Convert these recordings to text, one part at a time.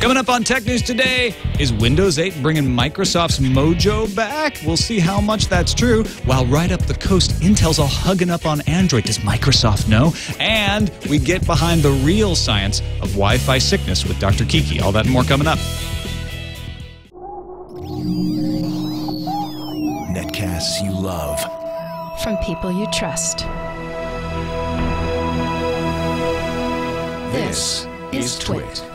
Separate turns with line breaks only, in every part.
Coming up on Tech News Today, is Windows 8 bringing Microsoft's Mojo back? We'll see how much that's true. While right up the coast, Intel's all hugging up on Android. Does Microsoft know? And we get behind the real science of Wi-Fi sickness with Dr. Kiki. All that and more coming up.
Netcasts you love.
From people you trust.
This is TWiT.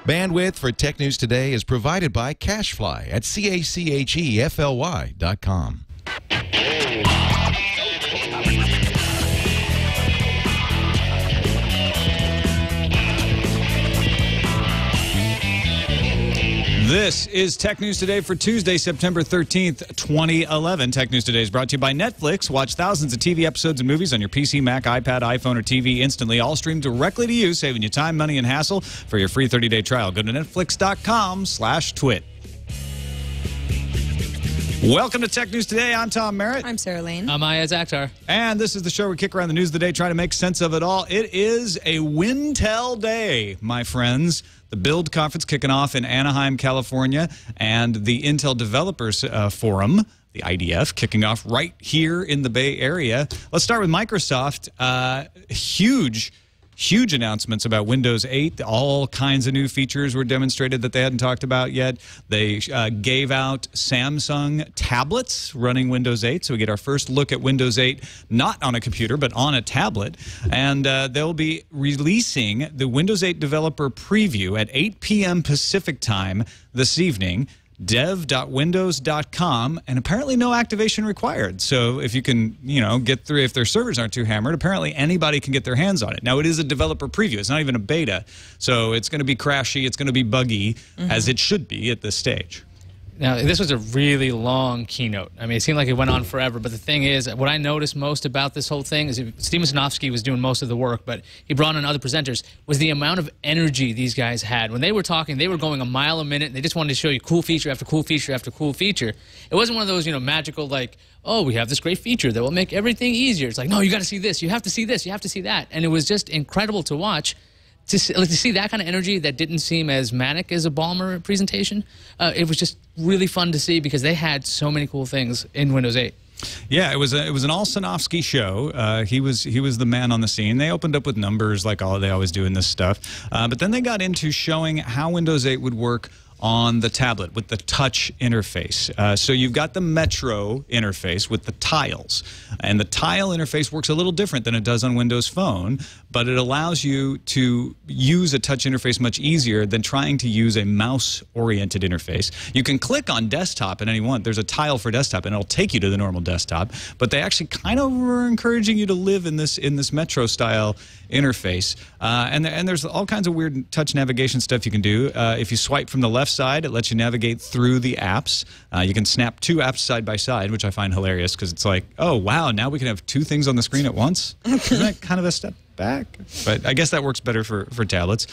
Bandwidth for Tech News Today is provided by Cachefly at CACHEFLY.com.
This is Tech News Today for Tuesday, September 13th, 2011. Tech News Today is brought to you by Netflix. Watch thousands of TV episodes and movies on your PC, Mac, iPad, iPhone, or TV instantly, all streamed directly to you, saving you time, money, and hassle. For your free 30-day trial, go to netflix.com/twit. Welcome to Tech News Today. I'm Tom Merritt.
I'm Sarah Lane.
I'm Iyaz Akhtar.
And this is the show we kick around the news of the day, try to make sense of it all. It is a WinTel day, my friends. The Build Conference kicking off in Anaheim, California, and the Intel Developers Forum, the IDF, kicking off right here in the Bay Area. Let's start with Microsoft. Huge announcements about Windows 8. All kinds of new features were demonstrated that they hadn't talked about yet. They gave out Samsung tablets running Windows 8, so we get our first look at Windows 8, not on a computer, but on a tablet. And they'll be releasing the Windows 8 developer preview at 8 p.m. Pacific time this evening. dev.windows.com, and apparently no activation required. So if you can, get through, if their servers aren't too hammered, apparently anybody can get their hands on it. Now, it is a developer preview. It's not even a beta, so it's going to be crashy. It's going to be buggy, as it should be at this stage.
Now, this was a really long keynote. I mean, it seemed like it went on forever, but the thing is, what I noticed most about this whole thing is Steven Sinofsky was doing most of the work, but he brought in other presenters, was the amount of energy these guys had. When they were talking, they were going a mile a minute, and they just wanted to show you cool feature after cool feature after cool feature. It wasn't one of those, magical, like, oh, we have this great feature that will make everything easier. It's like, no, you got to see this, you have to see this, you have to see that. And it was just incredible to watch. To see that kind of energy that didn't seem as manic as a Ballmer presentation, it was just really fun to see because they had so many cool things in Windows 8.
Yeah, it was an all Sinofsky show. He was the man on the scene. They opened up with numbers like they always do in this stuff, but then they got into showing how Windows 8 would work on the tablet with the touch interface. So you've got the Metro interface with the tiles, and the tile interface works a little different than it does on Windows Phone, but it allows you to use a touch interface much easier than trying to use a mouse-oriented interface. You can click on desktop at any one. There's a tile for desktop, and it'll take you to the normal desktop, but they actually kind of were encouraging you to live in this Metro-style interface. And there's all kinds of weird touch navigation stuff you can do. If you swipe from the left side, it lets you navigate through the apps. You can snap two apps side by side, which I find hilarious because it's like, oh, wow, now we can have two things on the screen at once? Isn't that kind of a step back? But I guess that works better for tablets.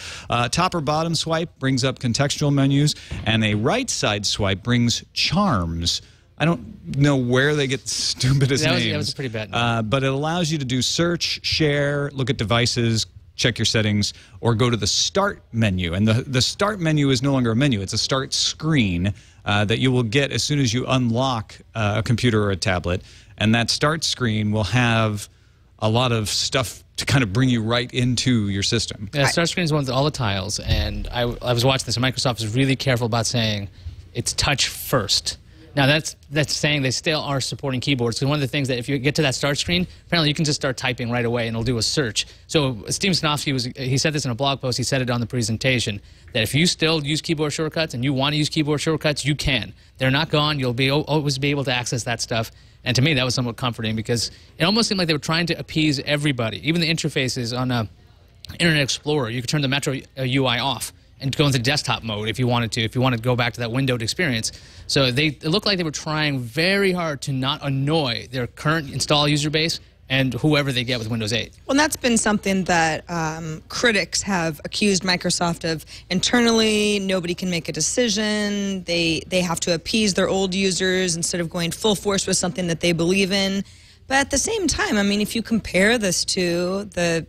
Top or bottom swipe brings up contextual menus, and a right side swipe brings charms. I don't know where they get the stupidest names.
That was a pretty bad name.
But it allows you to do search, share, look at devices, check your settings, or go to the Start menu. And the Start menu is no longer a menu. It's a Start screen that you will get as soon as you unlock a computer or a tablet. And that Start screen will have a lot of stuff to kind of bring you right into your system.
Yeah, Start screen is one with all the tiles. And I was watching this, and Microsoft is really careful about saying it's touch first. Now, that's saying they still are supporting keyboards. So one of the things that if you get to that start screen, apparently you can just start typing right away and it'll do a search. So Steven Sinofsky, he said this in a blog post, he said it on the presentation, that if you still use keyboard shortcuts and you want to use keyboard shortcuts, you can. They're not gone. You'll always be able to access that stuff. And to me, that was somewhat comforting because it almost seemed like they were trying to appease everybody. Even the interfaces on Internet Explorer, you could turn the Metro UI off and go into desktop mode if you wanted to go back to that windowed experience. So it looked like they were trying very hard to not annoy their current install user base and whoever they get with Windows 8.
Well, and that's been something that critics have accused Microsoft of internally. Nobody can make a decision. They have to appease their old users instead of going full force with something that they believe in. But at the same time, I mean, if you compare this to the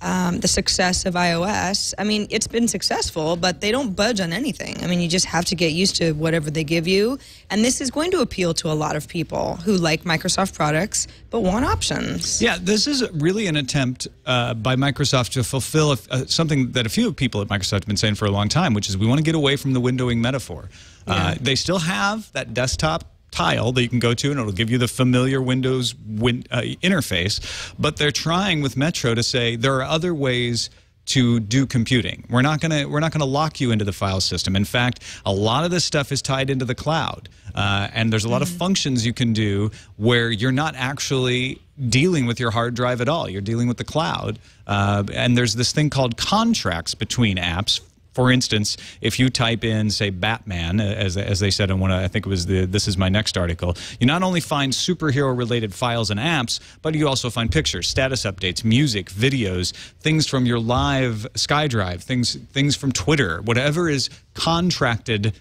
the success of iOS. I mean, it's been successful, but they don't budge on anything. I mean, you just have to get used to whatever they give you. And this is going to appeal to a lot of people who like Microsoft products but want options.
Yeah, this is really an attempt by Microsoft to fulfill something that a few people at Microsoft have been saying for a long time, which is we want to get away from the windowing metaphor.
Yeah.
They still have that desktop tile that you can go to, and it'll give you the familiar Windows interface. But they're trying with Metro to say there are other ways to do computing. We're not gonna lock you into the file system. In fact, a lot of this stuff is tied into the cloud, and there's a lot of functions you can do where you're not actually dealing with your hard drive at all. You're dealing with the cloud, and there's this thing called contracts between apps. For instance, if you type in, say, Batman, as they said in one, I think it was This Is My Next article, you not only find superhero-related files and apps, but you also find pictures, status updates, music, videos, things from your live SkyDrive, things from Twitter, whatever is contracted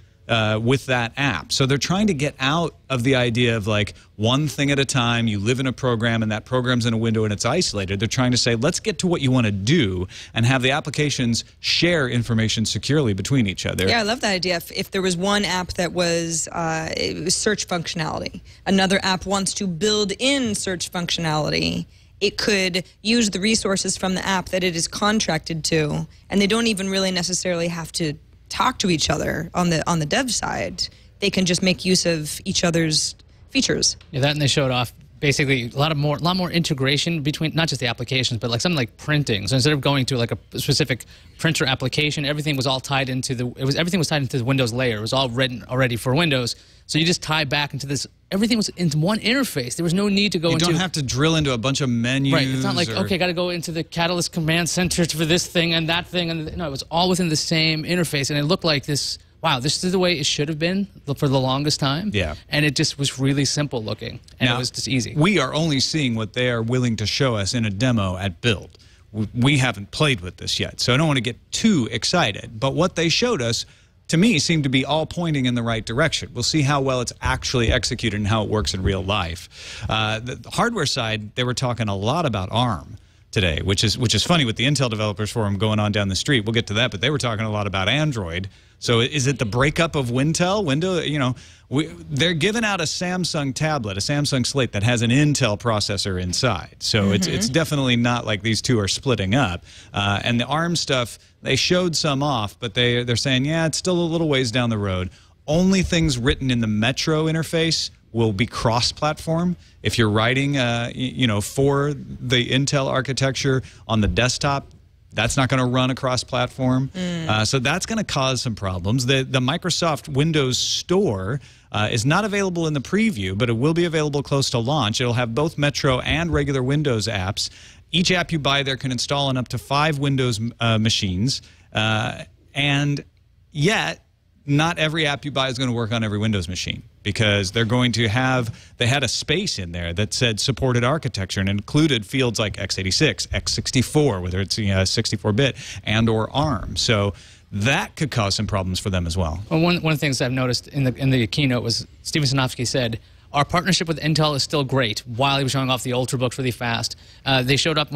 with that app. So they're trying to get out of the idea of like one thing at a time, you live in a program and that program's in a window and it's isolated. They're trying to say, let's get to what you want to do and have the applications share information securely between each other.
Yeah, I love that idea. If there was one app that was, it was search functionality, another app wants to build in search functionality, it could use the resources from the app that it is contracted to, and they don't even really necessarily have to talk to each other on the dev side. They can just make use of each other's features.
Yeah, that, and they showed off basically a lot more integration between not just the applications, but like something like printing. So instead of going to like a specific printer application, everything was all tied into everything was tied into the Windows layer. It was all written already for Windows. So you just tie back into this. Everything was into one interface. There was no need to go into.
You don't have to drill into a bunch of menus.
Right. It's not like, okay, got to go into the Catalyst command center for this thing and that thing. And no, it was all within the same interface. And it looked like this, wow, this is the way it should have been for the longest time.
Yeah.
And it just was really simple looking. And
now,
it was just easy.
We are only seeing what they are willing to show us in a demo at Build. We haven't played with this yet, so I don't want to get too excited. But what they showed us, to me, seemed to be all pointing in the right direction. We'll see how well it's actually executed and how it works in real life. The hardware side, they were talking a lot about ARM today, which is funny with the Intel Developers Forum going on down the street. We'll get to that, but they were talking a lot about Android. So is it the breakup of WinTel? You know, they're giving out a Samsung tablet, a Samsung Slate that has an Intel processor inside. So it's definitely not like these two are splitting up. And the ARM stuff, they showed some off, but they're saying, yeah, it's still a little ways down the road. Only things written in the Metro interface will be cross-platform. If you're writing, you know, for the Intel architecture on the desktop, that's not going to run across platform. So that's going to cause some problems. The Microsoft Windows Store is not available in the preview, but it will be available close to launch. It'll have both Metro and regular Windows apps. Each app you buy there can install on up to 5 Windows machines. And yet, not every app you buy is going to work on every Windows machine, because they're going to have, they had a space in there that said supported architecture and included fields like x86, x64, whether it's 64-bit, and or ARM. So that could cause some problems for them as well.
Well, one of the things I've noticed in the keynote was Steven Sinofsky said, our partnership with Intel is still great, while he was showing off the Ultrabooks really fast. When they showed off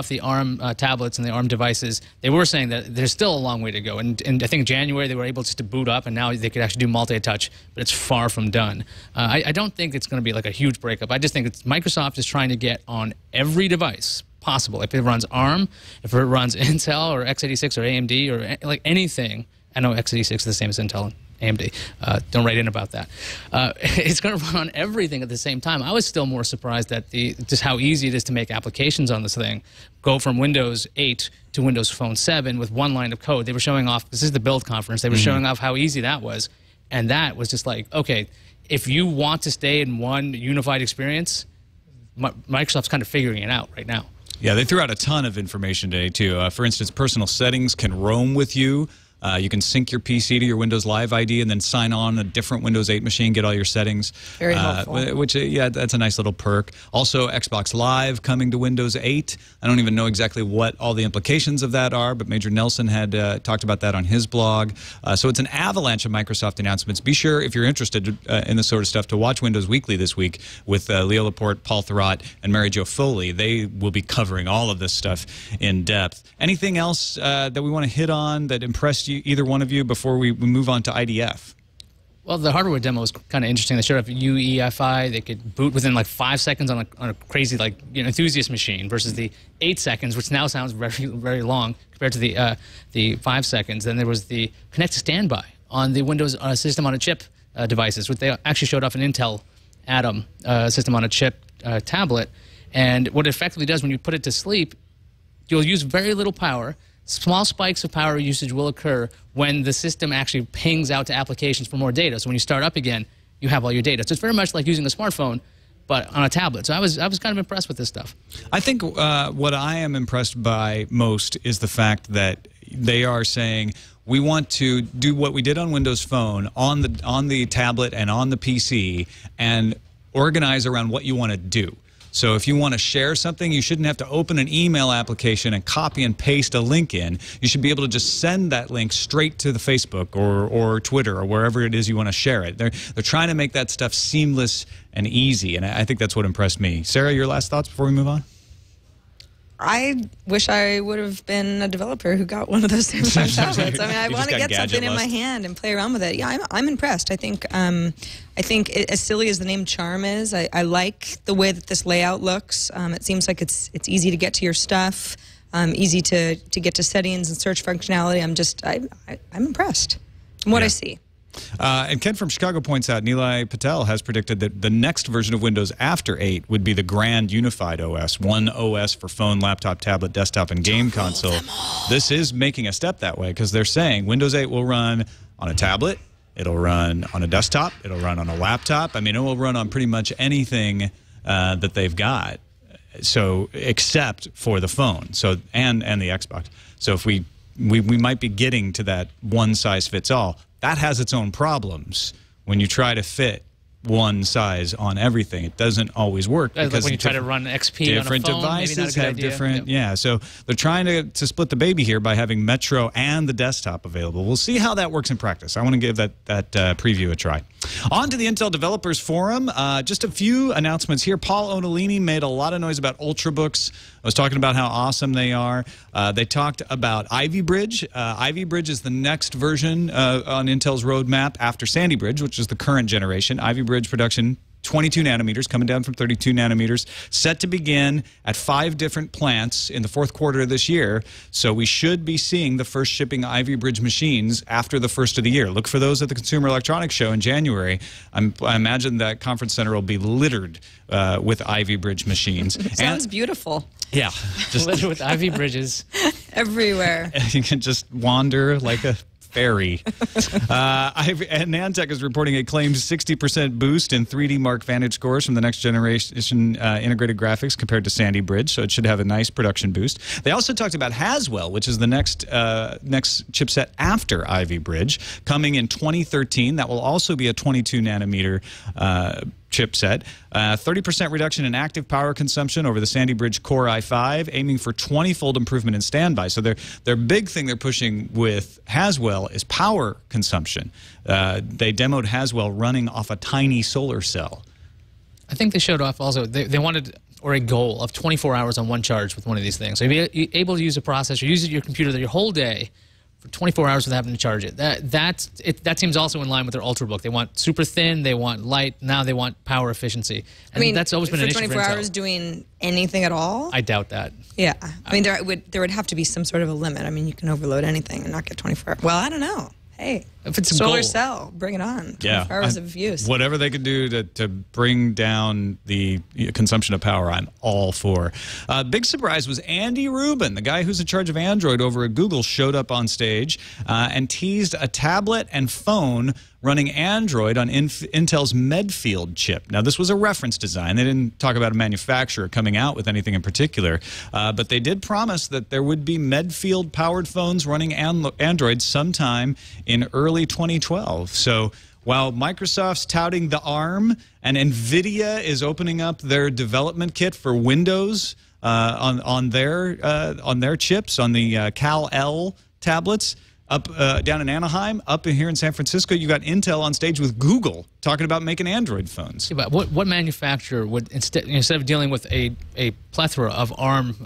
the ARM tablets and the ARM devices, they were saying that there's still a long way to go. And I think in January they were able just to boot up, and now they could actually do multi-touch, but it's far from done. I don't think it's going to be like a huge breakup. I just think Microsoft is trying to get on every device possible. If it runs ARM, if it runs Intel or x86 or AMD or like anything. I know x86 is the same as Intel and AMD. Don't write in about that. It's going to run on everything at the same time. I was still more surprised at just how easy it is to make applications on this thing. Go from Windows 8 to Windows Phone 7 with one line of code. They were showing off, this is the Build conference, they were showing off how easy that was. And that was just like, okay, if you want to stay in one unified experience, Microsoft's kind of figuring it out right now.
Yeah, they threw out a ton of information today, too. For instance, personal settings can roam with you You can sync your PC to your Windows Live ID and then sign on a different Windows 8 machine, get all your settings.
Very helpful.
Which, yeah, that's a nice little perk. Also, Xbox Live coming to Windows 8. I don't even know exactly what all the implications of that are, but Major Nelson had talked about that on his blog. So it's an avalanche of Microsoft announcements. Be sure, if you're interested in this sort of stuff, to watch Windows Weekly this week with Leo Laporte, Paul Thurrott, and Mary Jo Foley. They will be covering all of this stuff in depth. Anything else that we want to hit on that impressed you, either one of you, before we move on to IDF?
Well, the hardware demo was kind of interesting. They showed up UEFI. They could boot within like 5 seconds on a crazy enthusiast machine versus the 8 seconds, which now sounds very, very long compared to the 5 seconds. Then there was the Connect to Standby on the Windows system on a chip devices, which they actually showed off an Intel Atom system on a chip tablet. And what it effectively does when you put it to sleep, you'll use very little power. Small spikes of power usage will occur when the system actually pings out to applications for more data. So when you start up again, you have all your data. So it's very much like using a smartphone, but on a tablet. So I was kind of impressed with this stuff. I
think what I am impressed by most is the fact that they are saying, we want to do what we did on Windows Phone on the tablet and on the PC and organize around what you want to do. So if you want to share something, you shouldn't have to open an email application and copy and paste a link in. You should be able to just send that link straight to the Facebook or Twitter or wherever it is you want to share it. They're trying to make that stuff seamless and easy, and I think that's what impressed me. Sarah, your last thoughts before we move on?
I wish I would have been a developer who got one of those Samsung tablets. I mean, I want to get something in my hand and play around with it. Yeah, I'm impressed. I think as silly as the name Charm is, I like the way that this layout looks. It seems like it's easy to get to your stuff, easy to get to settings and search functionality. I'm impressed from what I see.
And Ken from Chicago points out, Nilay Patel has predicted that the next version of Windows after 8 would be the Grand Unified OS, one OS for phone, laptop, tablet, desktop, and game console. This is making a step that way because they're saying Windows 8 will run on a tablet, it'll run on a desktop, it'll run on a laptop. I mean, it will run on pretty much anything that they've got, so except for the phone, so and the Xbox. So if we might be getting to that one size fits all. That has its own problems. When you try to fit one size on everything, it doesn't always work.
Because like when you try to run XP on a phone,
devices
maybe not a good
have
idea.
different, yeah. So they're trying to split the baby here by having Metro and the desktop available. We'll see how that works in practice. I want to give that preview a try. On to the Intel Developers Forum. Just a few announcements here. Paul Onolini made a lot of noise about Ultrabooks. I was talking about how awesome they are. They talked about Ivy Bridge. Ivy Bridge is the next version on Intel's roadmap after Sandy Bridge, which is the current generation. Ivy Bridge production, 22 nanometers, coming down from 32 nanometers, set to begin at 5 different plants in the 4th quarter of this year. So we should be seeing the first shipping Ivy Bridge machines after the first of the year. Look for those at the Consumer Electronics Show in January. I imagine that conference center will be littered with Ivy Bridge machines.
Sounds beautiful.
Yeah.
Just littered with Ivy Bridges.
Everywhere.
You can just wander like a fairy. Nantech is reporting a claimed 60% boost in 3D Mark Vantage scores from the next generation integrated graphics compared to Sandy Bridge, so it should have a nice production boost. They also talked about Haswell, which is the next chipset after Ivy Bridge, coming in 2013. That will also be a 22 nanometer chipset. 30% reduction in active power consumption over the Sandy Bridge Core i5, aiming for 20-fold improvement in standby. So their big thing they're pushing with Haswell is power consumption. They demoed Haswell running off a tiny solar cell.
I think they showed off also, they wanted, or a goal of 24 hours on one charge with one of these things. So you'll be able to use a processor, use your computer your whole day for 24 hours without having to charge it. That seems also in line with their Ultrabook. They want super thin, they want light, now they want power efficiency. And I mean, that's always been an issue for
24 hours doing anything at all?
I doubt that.
Yeah. I mean, there would have to be some sort of a limit. I mean, you can overload anything and not get 24 hours. Well, I don't know. Hey.
If it's a
solar
goal.
cell, bring it on. 24
Yeah,
hours of use.
Whatever they can do to bring down the consumption of power, I'm all for. Big surprise was Andy Rubin, the guy who's in charge of Android over at Google, showed up on stage and teased a tablet and phone running Android on Intel's Medfield chip. Now, this was a reference design. They didn't talk about a manufacturer coming out with anything in particular, but they did promise that there would be Medfield-powered phones running Android sometime in early 2012. So while Microsoft's touting the ARM and NVIDIA is opening up their development kit for Windows on their chips, on the Cal-L tablets, up down in Anaheim, up in here in San Francisco, you got Intel on stage with Google talking about making Android phones.
Yeah, but what manufacturer would, instead of dealing with a plethora of ARM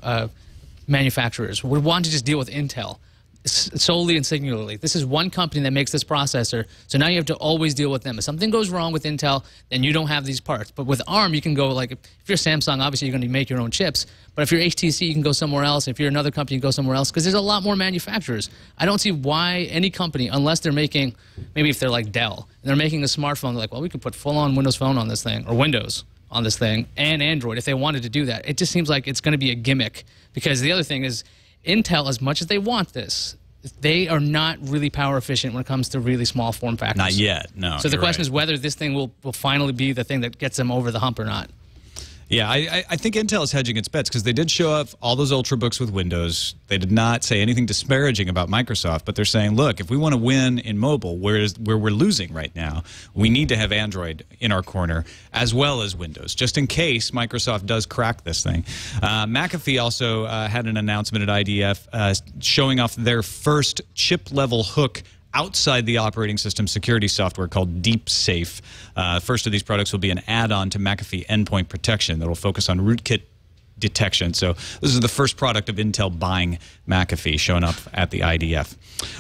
manufacturers, would want to just deal with Intel solely and singularly? This is one company that makes this processor, so now you have to always deal with them. If something goes wrong with Intel, then you don't have these parts. But with ARM, you can go, like, if you're Samsung, obviously you're going to make your own chips. But if you're HTC, you can go somewhere else. If you're another company, you can go somewhere else, because there's a lot more manufacturers. I don't see why any company, unless they're making, maybe if they're like Dell, and they're making a smartphone, they're like, well, we could put full-on Windows Phone on this thing, or Windows on this thing, and Android, if they wanted to do that. It just seems like it's going to be a gimmick, because the other thing is, Intel, as much as they want this, they are not really power efficient when it comes to really small form factors.
Not yet, no.
So the question is whether this thing will finally be the thing that gets them over the hump or not.
Yeah, I think Intel is hedging its bets because they did show off all those Ultrabooks with Windows. They did not say anything disparaging about Microsoft, but they're saying, look, if we want to win in mobile, where we're losing right now, we need to have Android in our corner as well as Windows, just in case Microsoft does crack this thing. McAfee also had an announcement at IDF showing off their first chip-level hook outside the operating system security software called DeepSafe. First of these products will be an add-on to McAfee Endpoint Protection that will focus on rootkit detection. So this is the first product of Intel buying McAfee, showing up at the IDF.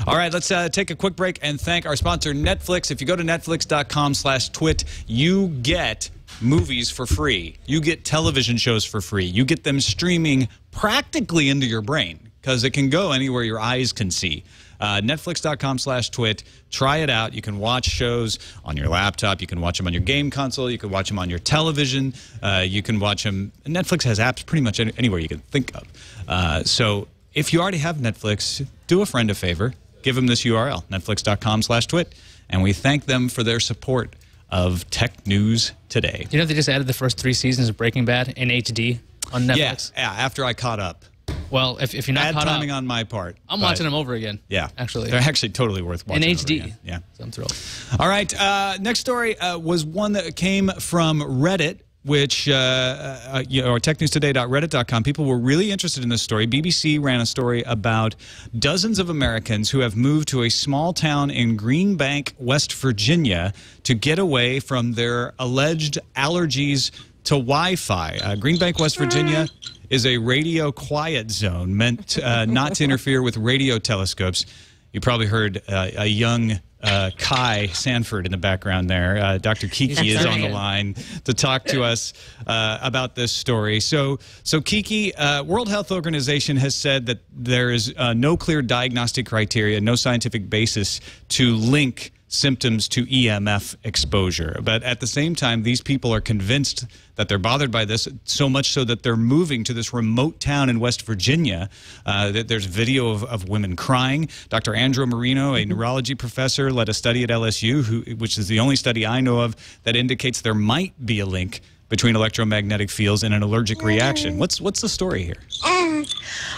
All right, let's take a quick break and thank our sponsor, Netflix. If you go to netflix.com/twit, you get movies for free. You get television shows for free. You get them streaming practically into your brain because it can go anywhere your eyes can see. Netflix.com/twit. Try it out. You can watch shows on your laptop. You can watch them on your game console. You can watch them on your television. You can watch them. Netflix has apps pretty much anywhere you can think of. So if you already have Netflix, do a friend a favor. Give them this URL, netflix.com/twit. And we thank them for their support of Tech News Today.
You know they just added the first 3 seasons of Breaking Bad in HD on Netflix?
Yeah, after I caught up.
Well, if you're not
Bad
caught
timing
up,
on my part.
I'm watching them over again.
Yeah.
Actually.
They're actually totally worth watching.
In HD.
Over again. Yeah.
So I'm thrilled.
All right. Next story was one that came from Reddit, which, or technewstoday.reddit.com. People were really interested in this story. BBC ran a story about dozens of Americans who have moved to a small town in Green Bank, West Virginia, to get away from their alleged allergies to Wi-Fi. Green Bank, West Virginia is a radio quiet zone meant not to interfere with radio telescopes. You probably heard a young Kai Sanford in the background there. Dr. Kiki is on the line to talk to us about this story. So Kiki, World Health Organization has said that there is no clear diagnostic criteria, no scientific basis to link symptoms to EMF exposure. But at the same time, these people are convinced that they're bothered by this, so much so that they're moving to this remote town in West Virginia. There's video of women crying. Dr. Andrew Marino, a neurology professor, led a study at LSU, which is the only study I know of that indicates there might be a link between electromagnetic fields and an allergic reaction. What's the story here?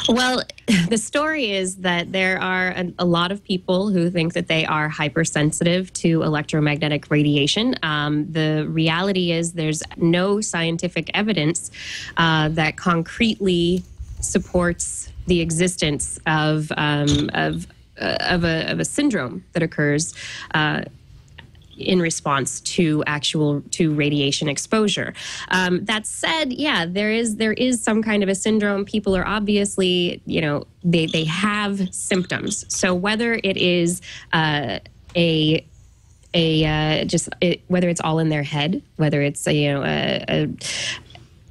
Well, the story is that there are a lot of people who think that they are hypersensitive to electromagnetic radiation. The reality is there's no scientific evidence that concretely supports the existence of a syndrome that occurs in response to radiation exposure. That said, yeah, there is some kind of a syndrome. People are obviously, they have symptoms. So whether it is whether it's all in their head, whether it's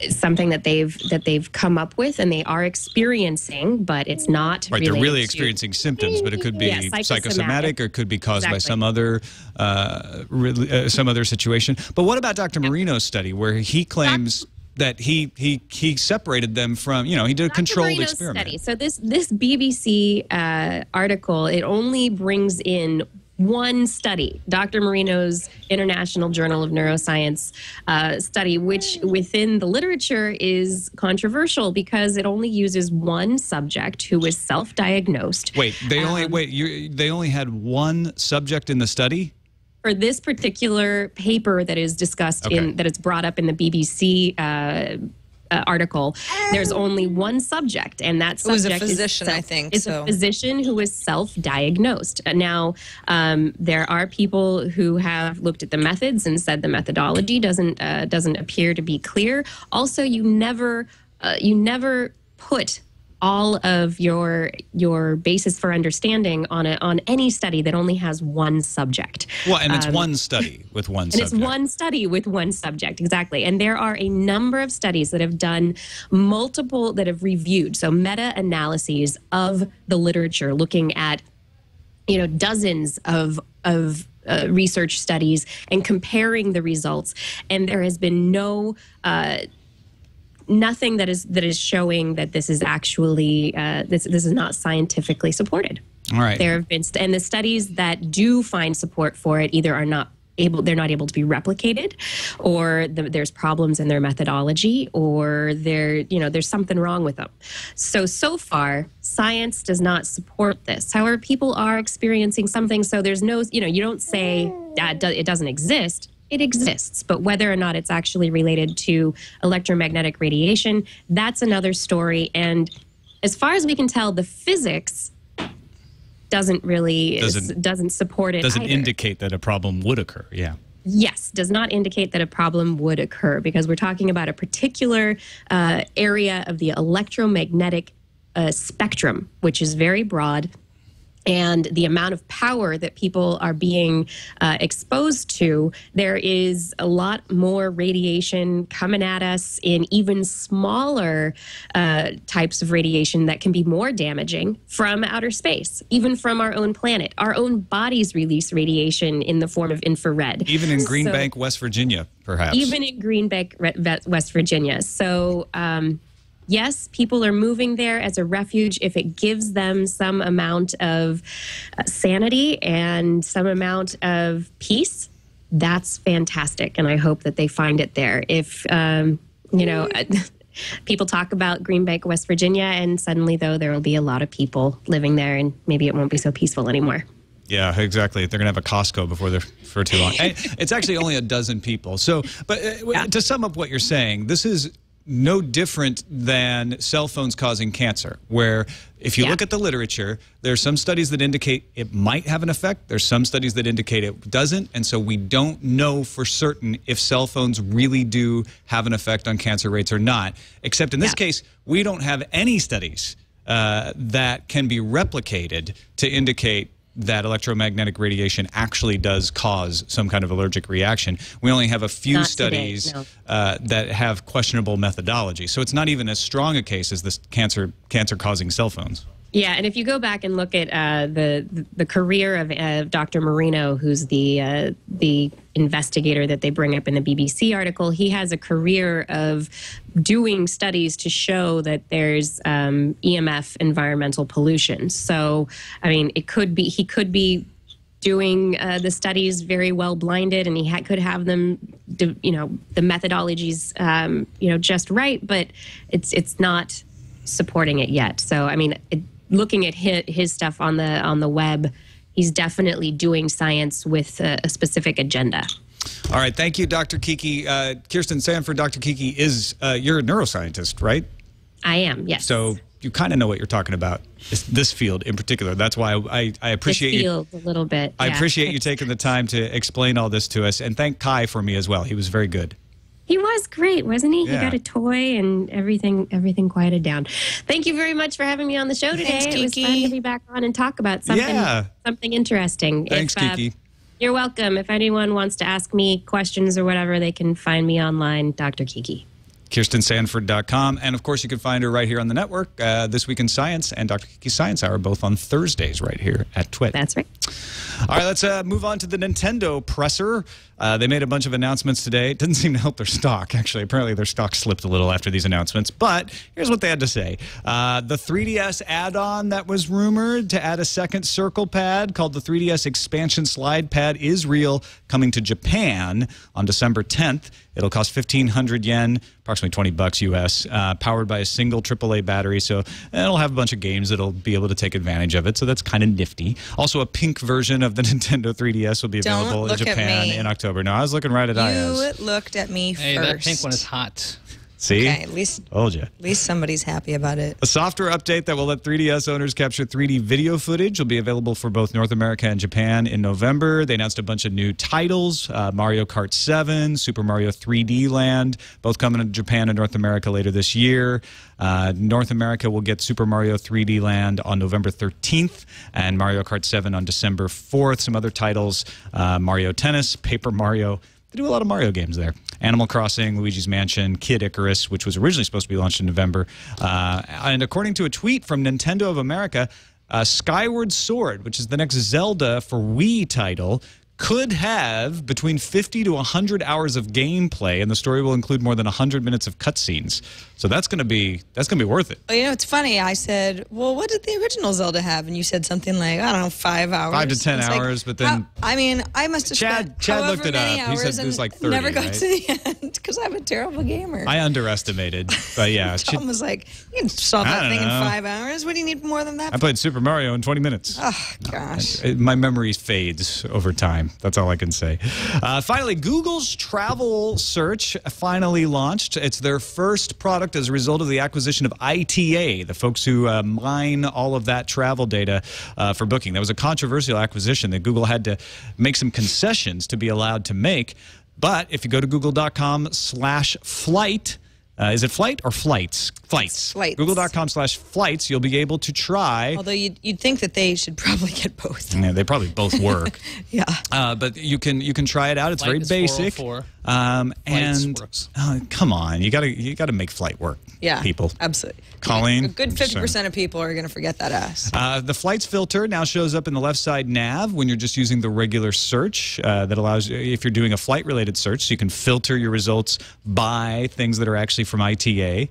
something that they've come up with and they are experiencing, but it's not
right. They're really experiencing symptoms, but it could be psychosomatic, or it could be caused by some other situation. But what about Dr. Marino's study, where he claims that he separated them from, he did a controlled experiment.
Study. So this BBC article, it only brings in one study, Dr. Marino's International Journal of Neuroscience study, which within the literature is controversial because it only uses one subject who was self-diagnosed.
Wait, they only had one subject in the study?
For this particular paper that is discussed that is brought up in the BBC article, there's only one subject, and that subject
was a physician, I think.
Is a physician who is self-diagnosed. Now, there are people who have looked at the methods and said the methodology doesn't appear to be clear. Also, you never put all of your basis for understanding on any study that only has one subject.
Well, and it's one study with one subject.
And it's one study with one subject, exactly. And there are a number of studies that have done that have reviewed, so meta-analyses of the literature, looking at, dozens of research studies and comparing the results. And there has been nothing that is showing that this is actually this is not scientifically supported.
All right.
There have been and the studies that do find support for it either they're not able to be replicated, or there's problems in their methodology, or there's something wrong with them. So far, science does not support this. However, people are experiencing something. So there's no, you don't say that it doesn't exist. It exists, but whether or not it's actually related to electromagnetic radiation, that's another story. And as far as we can tell, the physics doesn't support it.
Doesn't
either.
indicate that a problem would occur. Yeah.
Yes, does not indicate that a problem would occur, because we're talking about a particular area of the electromagnetic spectrum, which is very broad. And the amount of power that people are being exposed to, there is a lot more radiation coming at us in even smaller types of radiation that can be more damaging from outer space, even from our own planet. Our own bodies release radiation in the form of infrared.
Even in Green Bank, West Virginia, perhaps.
Even in Green Bank, West Virginia. So, yes, people are moving there as a refuge if it gives them some amount of sanity and some amount of peace. That's fantastic, and I hope that they find it there. If, people talk about Green Bank, West Virginia, and suddenly, though, there will be a lot of people living there, and maybe it won't be so peaceful anymore.
Yeah, exactly. They're going to have a Costco for too long. It's actually only a dozen people. So, but to sum up what you're saying, this is no different than cell phones causing cancer, where if you look at the literature, there's some studies that indicate it might have an effect. There's some studies that indicate it doesn't. And so we don't know for certain if cell phones really do have an effect on cancer rates or not. Except in this case, we don't have any studies that can be replicated to indicate that electromagnetic radiation actually does cause some kind of allergic reaction. We only have a few studies that have questionable methodology. So it's not even as strong a case as this cancer-causing cell phones.
Yeah, and if you go back and look at the career of Dr. Marino, who's the investigator that they bring up in the BBC article, he has a career of doing studies to show that there's EMF, environmental pollution. So, I mean, he could be doing the studies very well blinded, and he could have them, the methodologies, just right, but it's not supporting it yet. So, I mean, looking at his stuff on the web, he's definitely doing science with a specific agenda.
All right. Thank you, Dr. Kiki. Kirsten Sanford, Dr. Kiki, you're a neuroscientist, right?
I am, yes.
So you kind of know what you're talking about, this field in particular. That's why I appreciate
this field a little bit.
I appreciate you taking the time to explain all this to us. And thank Kai for me as well. He was very good.
He was great, wasn't he?
Yeah.
He got a toy and everything quieted down. Thank you very much for having me on the show today.
Thanks, Kiki.
It was fun to be back on and talk about something interesting.
Thanks, Kiki.
You're welcome. If anyone wants to ask me questions or whatever, they can find me online, Dr. Kiki.
KirstenSanford.com. And, of course, you can find her right here on the network, This Week in Science and Dr. Kiki's Science Hour, both on Thursdays right here at TWiT.
That's right.
All right, let's move on to the Nintendo presser. They made a bunch of announcements today. It didn't seem to help their stock, actually. Apparently, their stock slipped a little after these announcements. But here's what they had to say. The 3DS add-on that was rumored to add a second circle pad called the 3DS Expansion Slide Pad is real, coming to Japan on December 10th. It'll cost 1,500 yen, approximately 20 bucks US, powered by a single AAA battery. So it'll have a bunch of games that'll be able to take advantage of it. So that's kind of nifty. Also, a pink version of the Nintendo 3DS will be available in Japan in October. No, I was looking right at Iyaz.
You looked at me first.
Hey, that pink one is hot.
See?
Okay, at least somebody's happy about it.
A software update that will let 3DS owners capture 3D video footage will be available for both North America and Japan in November. They announced a bunch of new titles, Mario Kart 7, Super Mario 3D Land, both coming to Japan and North America later this year. North America will get Super Mario 3D Land on November 13th and Mario Kart 7 on December 4th. Some other titles, Mario Tennis, Paper Mario. They do a lot of Mario games there. Animal Crossing, Luigi's Mansion, Kid Icarus, which was originally supposed to be launched in November. And according to a tweet from Nintendo of America, Skyward Sword, which is the next Zelda for Wii title, could have between 50 to 100 hours of gameplay, and the story will include more than 100 minutes of cutscenes. So that's gonna be worth it.
Well, you know, it's funny. I said, "Well, what did the original Zelda have?" And you said something like, "I don't know, 5 hours,
5 to 10 hours." But then,
I mean, I must have spent
Chad looked it
many
up. He said it was like 30.
Never got
right?
to the end because I'm a terrible gamer.
I underestimated, but yeah.
Tom was like, "You can solve that thing in 5 hours. What do you need more than that?"
I played Super Mario in 20 minutes.
Oh gosh,
my memory fades over time. That's all I can say. Finally, Google's travel search finally launched. It's their first product as a result of the acquisition of ITA, the folks who mine all of that travel data for booking. That was a controversial acquisition that Google had to make some concessions to be allowed to make. But if you go to google.com/flight, is it flight or flights? Flights.
Flights.
Google.com/flights, you'll be able to try.
Although you'd think that they should probably get both.
Yeah, they probably both work.
Yeah.
But you can try it out. It's
Flight
very
is
basic.
404.
And
works.
Come on, you gotta make flight work.
Yeah.
People.
Absolutely.
Colleen.
A good 50% of people are going to forget that ass.
The flights filter now shows up in the left side nav when you're just using the regular search. That allows, if you're doing a flight-related search, so you can filter your results by things that are actually from ITA.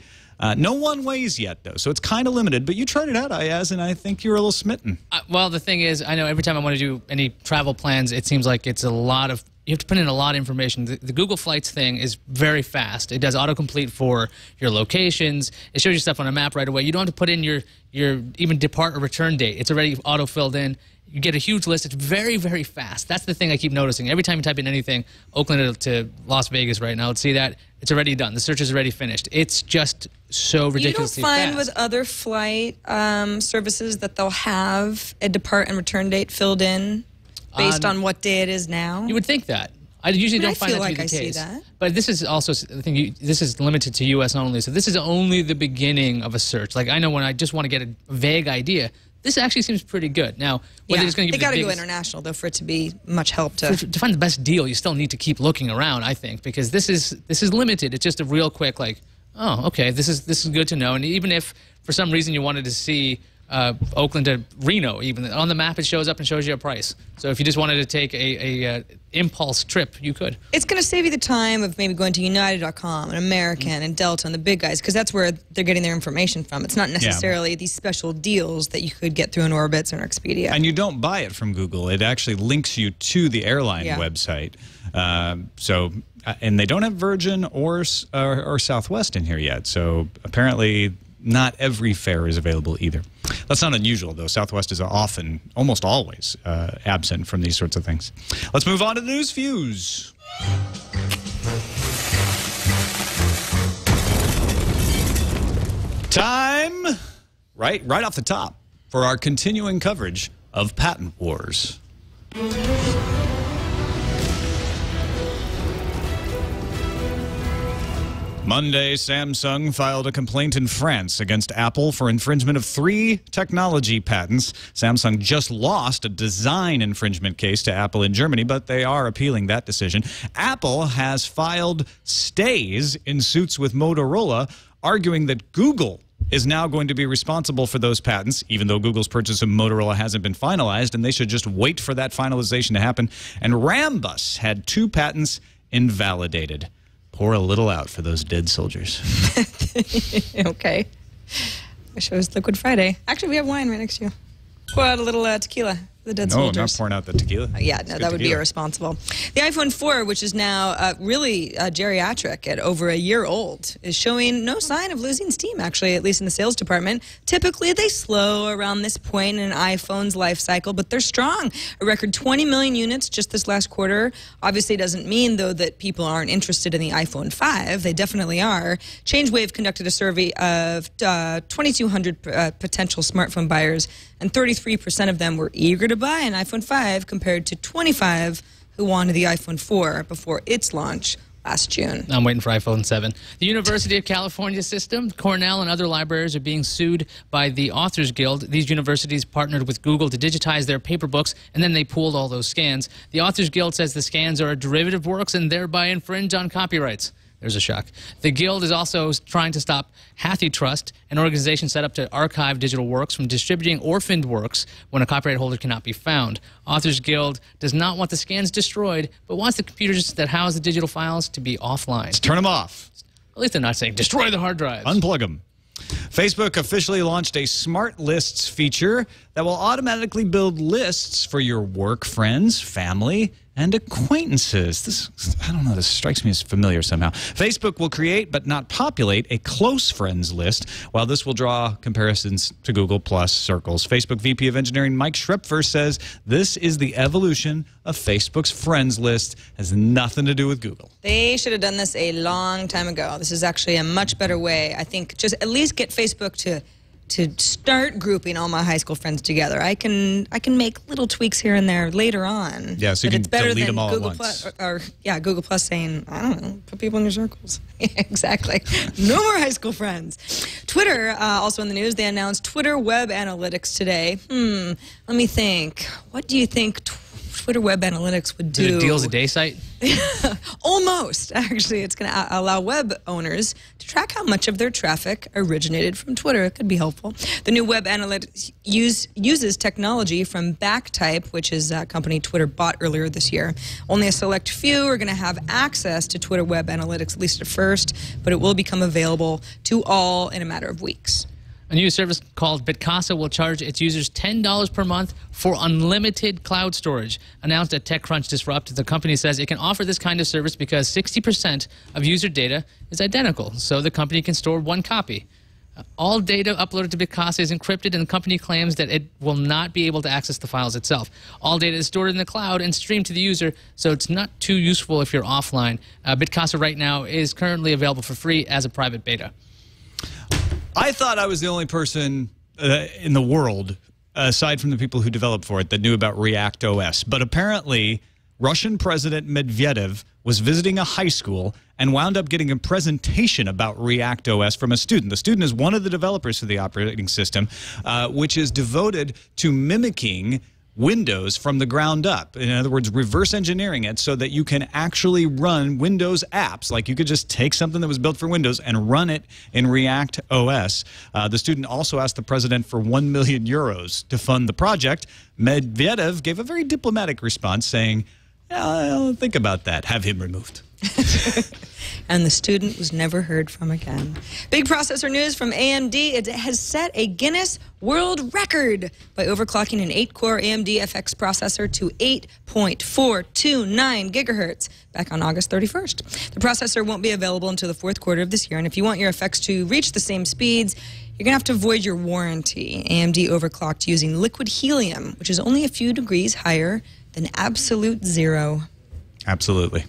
No one ways yet, though, so it's kind of limited. But you tried it out, Iyaz, and I think you were a little smitten.
Well, the thing is, I know every time I want to do any travel plans, it seems like it's a lot of, you have to put in a lot of information. The Google Flights thing is very fast. It does autocomplete for your locations. It shows you stuff on a map right away. You don't have to put in your even depart or return date. It's already auto-filled in. You get a huge list. It's very, very fast. That's the thing I keep noticing. Every time you type in anything, Oakland to Las Vegas right now, let's see that. It's already done. The search is already finished. It's just so ridiculously fast.
You don't find with other flight services that they'll have a depart and return date filled in based on what day it is now?
You would think that. I usually don't find that to be the case.
I see that.
But this is also, I think this is limited to U.S. only, so this is only the beginning of a search. Like, I know when I just want to get a vague idea, this actually seems pretty good. Now, whether it's going to give
they got to
the
go international, though, for it to be much help to
find the best deal, you still need to keep looking around, I think, because this is limited. It's just a real quick, like, oh, okay, this is good to know. And even if for some reason you wanted to see Oakland to Reno, even on the map it shows up and shows you a price. So if you just wanted to take a impulse trip, you could.
It's going to save you the time of maybe going to United.com and American and Delta and the big guys, because that's where they're getting their information from. It's not necessarily these special deals that you could get through an Orbitz or an Expedia.
And you don't buy it from Google. It actually links you to the airline website. And they don't have Virgin or Southwest in here yet. So apparently not every fare is available either. That's not unusual, though. Southwest is often, almost always, absent from these sorts of things. Let's move on to the News Fuse. Time, right off the top, for our continuing coverage of patent wars. Monday, Samsung filed a complaint in France against Apple for infringement of 3 technology patents. Samsung just lost a design infringement case to Apple in Germany, but they are appealing that decision. Apple has filed stays in suits with Motorola, arguing that Google is now going to be responsible for those patents, even though Google's purchase of Motorola hasn't been finalized, and they should just wait for that finalization to happen. And Rambus had 2 patents invalidated. Pour a little out for those dead soldiers.
Okay. Wish it was Liquid Friday. Actually, we have wine right next to you. Pour out a little tequila for the dead soldiers.
No, I'm not pouring out the tequila.
Yeah, no, that would be irresponsible. The iPhone 4, which is now really geriatric at over a year old, is showing no sign of losing steam, actually, at least in the sales department. Typically, they slow around this point in an iPhone's life cycle, but they're strong. A record 20 million units just this last quarter. Obviously, doesn't mean, though, that people aren't interested in the iPhone 5. They definitely are. ChangeWave conducted a survey of 2,200 potential smartphone buyers, and 33% of them were eager to buy an iPhone 5 compared to 25 who wanted the iPhone 4 before its launch last June.
I'm waiting for iPhone 7. The University of California system, Cornell, and other libraries are being sued by the Authors Guild. These universities partnered with Google to digitize their paper books, and then they pooled all those scans. The Authors Guild says the scans are derivative works and thereby infringe on copyrights. There's a shock. The Guild is also trying to stop HathiTrust, an organization set up to archive digital works, from distributing orphaned works when a copyright holder cannot be found. Authors Guild does not want the scans destroyed, but wants the computers that house the digital files to be offline.
Let's turn them off.
At least they're not saying destroy the hard drives.
Unplug them. Facebook officially launched a Smart Lists feature that will automatically build lists for your work friends, family, and acquaintances. I don't know, this strikes me as familiar somehow. Facebook will create but not populate a close friends list, while this will draw comparisons to Google Plus Circles. Facebook VP of Engineering Mike Schrepfer says this is the evolution of Facebook's friends list. Has nothing to do with Google.
They should have done this a long time ago. This is actually a much better way. I think just at least get Facebook to start grouping all my high school friends together. I can make little tweaks here and there later on.
Yeah, so you can delete them all
Google
at once.
Google Plus saying, I don't know, put people in your circles. Yeah, exactly. No more high school friends. Twitter, also in the news, they announced Twitter Web Analytics today. Let me think. What do you think Twitter Web Analytics would do?
Is it a deals a day site?
Almost, actually. It's going to allow web owners to track how much of their traffic originated from Twitter. It could be helpful. The new Web Analytics uses technology from Backtype, which is a company Twitter bought earlier this year. Only a select few are going to have access to Twitter Web Analytics, at least at first, but it will become available to all in a matter of weeks.
A new service called Bitcasa will charge its users $10 per month for unlimited cloud storage. Announced at TechCrunch Disrupt, the company says it can offer this kind of service because 60% of user data is identical, so the company can store one copy. All data uploaded to Bitcasa is encrypted, and the company claims that it will not be able to access the files itself. All data is stored in the cloud and streamed to the user, so it's not too useful if you're offline. Bitcasa right now is currently available for free as a private beta.
I thought I was the only person in the world, aside from the people who developed for it, that knew about React OS. But apparently, Russian President Medvedev was visiting a high school and wound up getting a presentation about React OS from a student. The student is one of the developers for the operating system, which is devoted to mimicking Windows from the ground up. In other words, reverse engineering it so that you can actually run Windows apps. Like you could just take something that was built for Windows and run it in React OS. The student also asked the president for 1 million euros to fund the project. Medvedev gave a very diplomatic response saying, I'll think about that. Have him removed.
And the student was never heard from again. Big processor news from AMD. It has set a Guinness World Record by overclocking an 8-core AMD FX processor to 8.429 gigahertz back on August 31st. The processor won't be available until the 4th quarter of this year, and if you want your FX to reach the same speeds, you're going to have to void your warranty. AMD overclocked using liquid helium, which is only a few degrees higher than absolute zero.
Absolutely.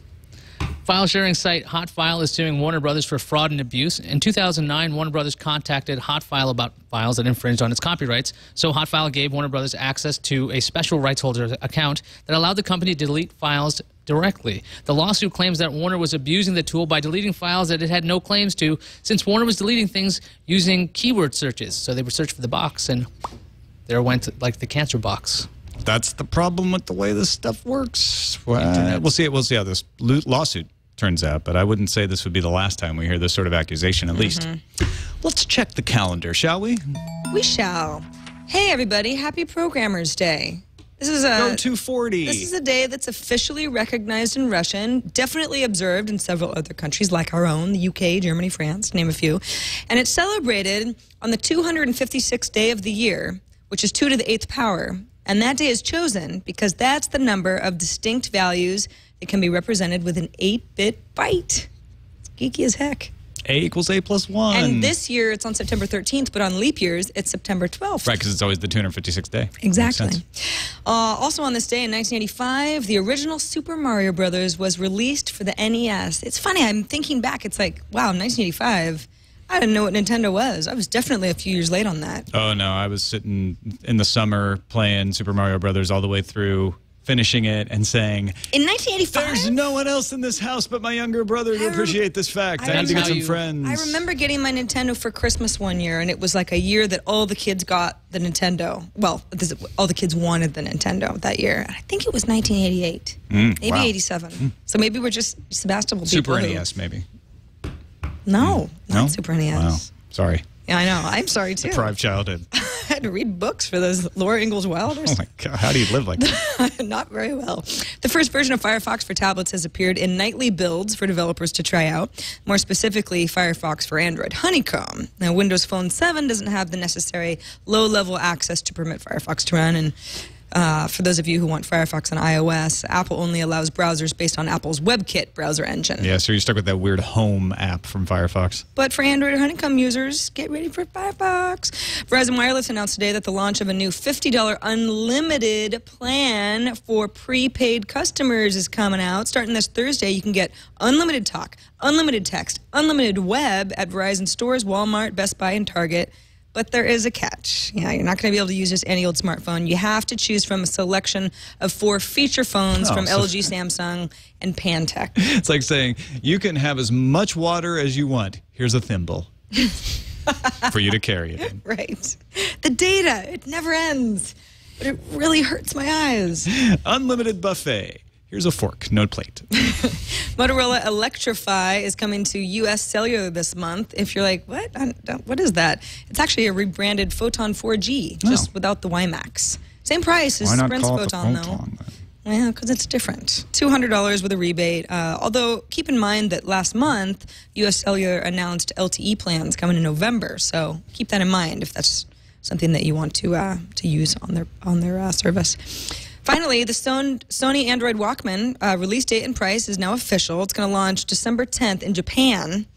File sharing site Hotfile is suing Warner Brothers for fraud and abuse. In 2009, Warner Brothers contacted Hotfile about files that infringed on its copyrights. So Hotfile gave Warner Brothers access to a special rights holder account that allowed the company to delete files directly. The lawsuit claims that Warner was abusing the tool by deleting files that it had no claims to, since Warner was deleting things using keyword searches. So they would search for the box, and there went like the cancer box.
That's the problem with the way this stuff works. We'll see how this lawsuit turns out, but I wouldn't say this would be the last time we hear this sort of accusation, at least. Let's check the calendar, shall we?
We shall. Hey, everybody. Happy Programmers Day. This is
Go 240.
This is a day that's officially recognized in Russian, definitely observed in several other countries like our own, the UK, Germany, France, to name a few. And it's celebrated on the 256th day of the year, which is 2 to the 8th power. And that day is chosen because that's the number of distinct values that can be represented with an 8-bit byte. It's geeky as heck.
A equals A plus 1.
And this year it's on September 13th, but on leap years it's September 12th.
Right, because it's always the 256th day.
Exactly. Also on this day in 1985, the original Super Mario Brothers was released for the NES. It's funny, I'm thinking back, it's like, wow, 1985. I didn't know what Nintendo was. I was definitely a few years late on that.
Oh, no, I was sitting in the summer playing Super Mario Brothers all the way through, finishing it and saying,
in 1985?
There's no one else in this house but my younger brother to appreciate this fact. I need to get some friends.
I remember getting my Nintendo for Christmas one year, and it was like a year that all the kids got the Nintendo. Well, all the kids wanted the Nintendo that year. I think it was 1988, maybe 87. So maybe we're just Sebastopol people.
Super NES, maybe.
No, not Super NES.
Wow, sorry.
Yeah, I know. I'm sorry, too.
Deprived childhood.
I had to read books for those Laura Ingalls Wilder's.
Oh, my God. How do you live like that?
Not very well. The first version of Firefox for tablets has appeared in nightly builds for developers to try out. More specifically, Firefox for Android Honeycomb. Now, Windows Phone 7 doesn't have the necessary low-level access to permit Firefox to run, and for those of you who want Firefox on iOS, Apple only allows browsers based on Apple's WebKit browser engine.
Yeah, so you're stuck with that weird home app from Firefox.
But for Android Honeycomb users, get ready for Firefox. Verizon Wireless announced today that the launch of a new $50 unlimited plan for prepaid customers is coming out. Starting this Thursday, you can get unlimited talk, unlimited text, unlimited web at Verizon stores, Walmart, Best Buy, and Target. But there is a catch. Yeah, you're not going to be able to use just any old smartphone. You have to choose from a selection of 4 feature phones from LG, Samsung, and Pantech.
It's like saying, you can have as much water as you want. Here's a thimble for you to carry it in.
Right. The data, it never ends. But it really hurts my eyes.
Unlimited buffet. Here's a fork, no plate.
Motorola Electrify is coming to U.S. Cellular this month. If you're like, what? What is that? It's actually a rebranded Photon 4G, just without the WiMAX. Same price as Sprint's Photon, though. Well, because it's different. $200 with a rebate. Although, keep in mind that last month, U.S. Cellular announced LTE plans coming in November. So keep that in mind if that's something that you want to use on their service. Finally, the Sony Android Walkman release date and price is now official. It's going to launch December 10th in Japan,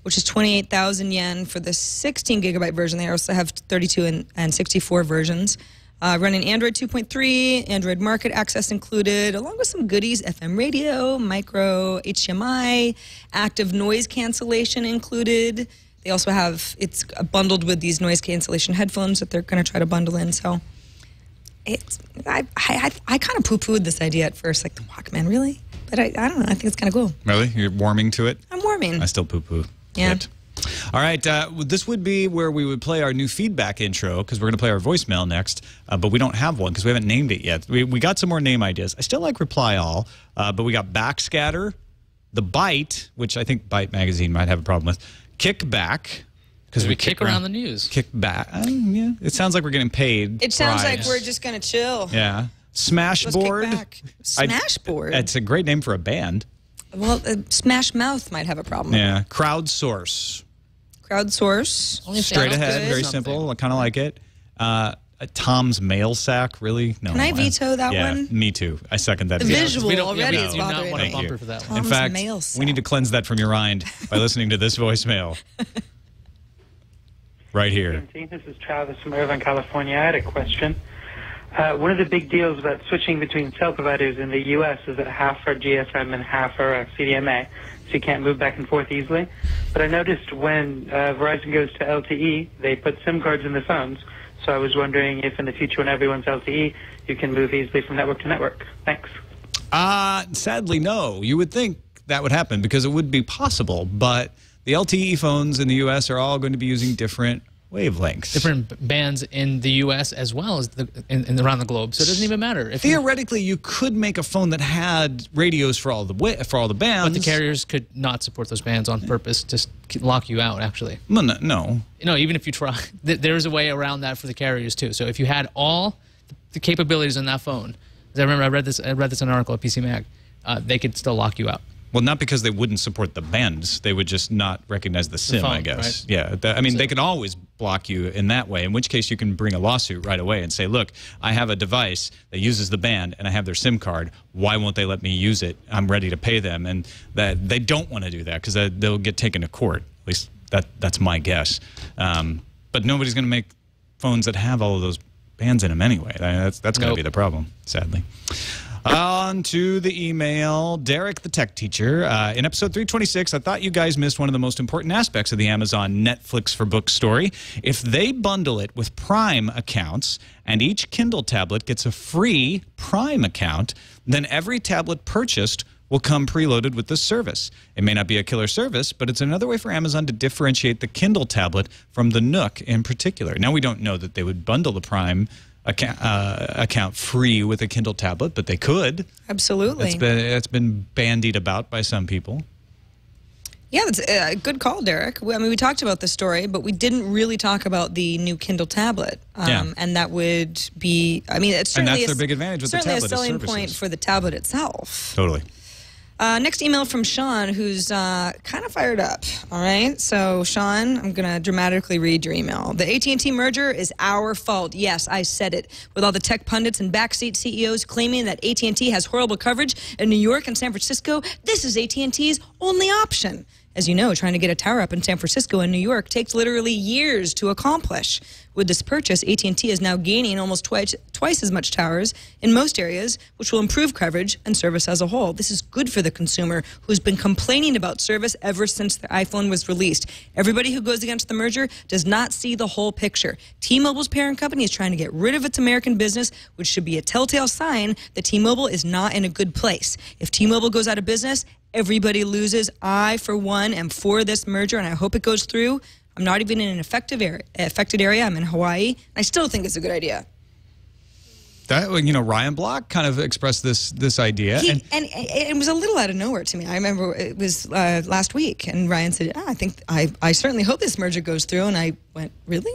which is 28,000 yen for the 16-gigabyte version. They also have 32 and 64 versions. Running Android 2.3, Android Market access included, along with some goodies, FM radio, micro HDMI, active noise cancellation included. They also have, it's bundled with these noise cancellation headphones that they're going to try to bundle in. So I kind of poo-pooed this idea at first, like the Walkman, really? But I don't know, I think it's kind of cool.
Really? You're warming to it?
I'm warming.
I still poo-poo.
Yeah.
All right, this would be where we would play our new feedback intro, because we're going to play our voicemail next, but we don't have one because we haven't named it yet. We got some more name ideas. I still like Reply All, but we got Backscatter, The Bite, which I think Byte Magazine might have a problem with, Kickback, because we
kick around the news.
Kick back. Yeah. It sounds like we're getting paid.
It sounds like we're just going to chill.
Yeah. Smashboard.
Smashboard?
It's a great name for a band.
Well, Smash Mouth might have a problem.
Yeah. Crowdsource.
Crowdsource.
Straight ahead. Very simple. I kind of like it. Tom's Mail Sack. Really? No.
Can I veto that one?
Yeah, me too. I second that.
The visual already is
bothering
bothering
me.
me.
Bumper for that one.
In fact, we need to cleanse that from your mind by listening to this voicemail. Right here.
This is Travis from Irvine, California. I had a question. One of the big deals about switching between cell providers in the U.S. is that half are GSM and half are CDMA, so you can't move back and forth easily. But I noticed when Verizon goes to LTE, they put SIM cards in the phones. So I was wondering if in the future when everyone's LTE, you can move easily from network to network. Thanks.
Sadly, no. You would think that would happen because it would be possible, but the LTE phones in the U.S. are all going to be using different wavelengths.
Different bands in the U.S. as well as around the globe, so it doesn't even matter. If
theoretically, you could make a phone that had radios for all the bands,
but the carriers could not support those bands on purpose, just lock you out. Actually,
well, no.
Even if you try, there's a way around that for the carriers too. So if you had all the capabilities on that phone, because I remember I read this in an article at PC Mag, they could still lock you out.
Well, not because they wouldn't support the bands. They would just not recognize the SIM,
phone,
I guess.
right?
Yeah, I mean, they can always block you in that way, in which case you can bring a lawsuit right away and say, look, I have a device that uses the band and I have their SIM card. Why won't they let me use it? I'm ready to pay them. And that they don't want to do that because they'll get taken to court. At least that's my guess. But nobody's going to make phones that have all of those bands in them anyway. That's going to be the problem, sadly. On to the email. Derek, the tech teacher. In episode 326, I thought you guys missed one of the most important aspects of the Amazon Netflix for Books story. If they bundle it with Prime accounts and each Kindle tablet gets a free Prime account, then every tablet purchased will come preloaded with this service. It may not be a killer service, but it's another way for Amazon to differentiate the Kindle tablet from the Nook in particular. Now, we don't know that they would bundle the Prime account free with a Kindle tablet, but they could.
Absolutely.
It's been bandied about by some people.
Yeah, that's a good call, Derek. I mean, we talked about the story, but we didn't really talk about the new Kindle tablet. And that would be, I mean, it's certainly,
and that's their big advantage with the tablet,
certainly a selling point for the tablet itself.
Totally.
Next email from Sean, who's kind of fired up. All right, so Sean, I'm going to dramatically read your email. The AT&T merger is our fault. Yes, I said it. With all the tech pundits and backseat CEOs claiming that AT&T has horrible coverage in New York and San Francisco, this is AT&T's only option. As you know, trying to get a tower up in San Francisco and New York takes literally years to accomplish. With this purchase, AT&T is now gaining almost twice as much towers in most areas, which will improve coverage and service as a whole. This is good for the consumer who's been complaining about service ever since the iPhone was released. Everybody who goes against the merger does not see the whole picture. T-Mobile's parent company is trying to get rid of its American business, which should be a telltale sign that T-Mobile is not in a good place. If T-Mobile goes out of business, everybody loses. I, for one, am for this merger, and I hope it goes through. I'm not even in an affected area. I'm in Hawaii. I still think it's a good idea.
Ryan Block kind of expressed this idea.
And it was a little out of nowhere to me. I remember it was last week, and Ryan said, I certainly hope this merger goes through. And I went, really?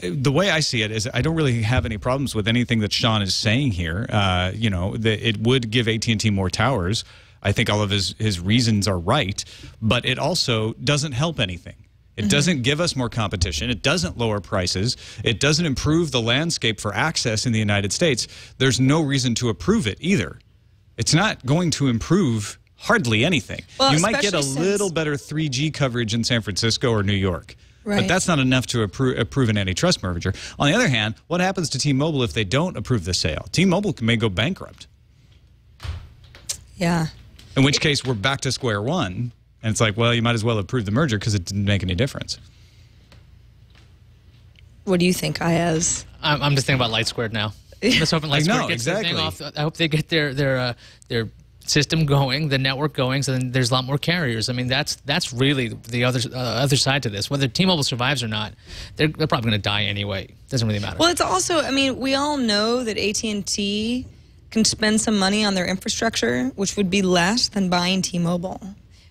The way I see it is I don't really have any problems with anything that Sean is saying here. It would give AT&T more towers. I think all of his reasons are right, but it also doesn't help anything. It doesn't give us more competition. It doesn't lower prices. It doesn't improve the landscape for access in the United States. There's no reason to approve it either. It's not going to improve hardly anything.
Well,
you might get a little better 3G coverage in San Francisco or New York. Right. But that's not enough to approve an antitrust merger. On the other hand, what happens to T-Mobile if they don't approve the sale? T-Mobile may go bankrupt.
Yeah.
In which case, we're back to square one. And it's like, well, you might as well approve the merger because it didn't make any difference.
What do you think, Iyaz?
I'm just thinking about Light Squared now. I'm just hoping Light Squared gets the thing off. I hope they get their system going, the network going, so then there's a lot more carriers. I mean, that's really the other side to this. Whether T-Mobile survives or not, they're probably going to die anyway. Doesn't really matter.
Well, it's also, I mean, we all know that AT&T can spend some money on their infrastructure, which would be less than buying T-Mobile.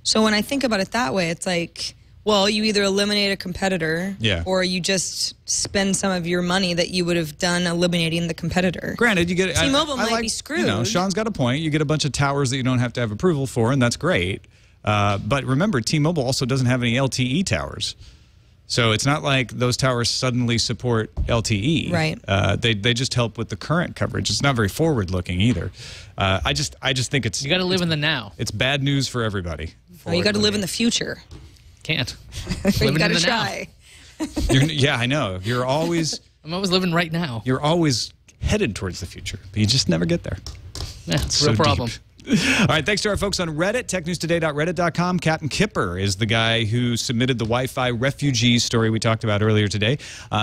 So when I think about it that way, it's like, well, you either eliminate a competitor or you just spend some of your money that you would have done eliminating the competitor.
Granted, you get
T-Mobile might be screwed.
Sean's got a point. You get a bunch of towers that you don't have to have approval for, and that's great. But remember, T-Mobile also doesn't have any LTE towers. So it's not like those towers suddenly support LTE.
Right.
They just help with the current coverage. It's not very forward-looking either. I just think it's...
You got to live in the now.
It's bad news for everybody.
Oh, you got to live in the future.
Can't.
You got to try.
Yeah, I know. You're always...
I'm always living right now.
You're always headed towards the future, but you just never get there.
Yeah, it's a real problem.
Deep. All right, thanks to our folks on Reddit, technewstoday.reddit.com. Captain Kipper is the guy who submitted the Wi-Fi refugees story we talked about earlier today.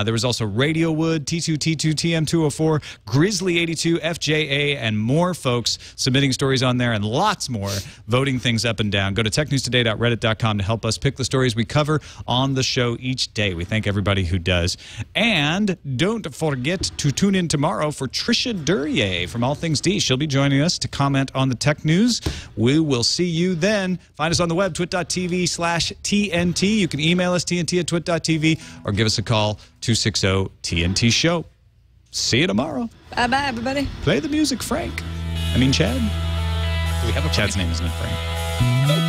There was also Radiowood, T2T2, TM204, Grizzly82, FJA, and more folks submitting stories on there, and lots more voting things up and down. Go to technewstoday.reddit.com to help us pick the stories we cover on the show each day. We thank everybody who does. And don't forget to tune in tomorrow for Trisha Duryea from All Things D. She'll be joining us to comment on the tech news. We will see you then. Find us on the web, twit.tv/TNT. You can email us, tnt@twit.tv, or give us a call, 260-TNT-SHOW. See you tomorrow.
Bye-bye, everybody.
Play the music, Frank. I mean, Chad.
Do we have a
Chad's name isn't Frank.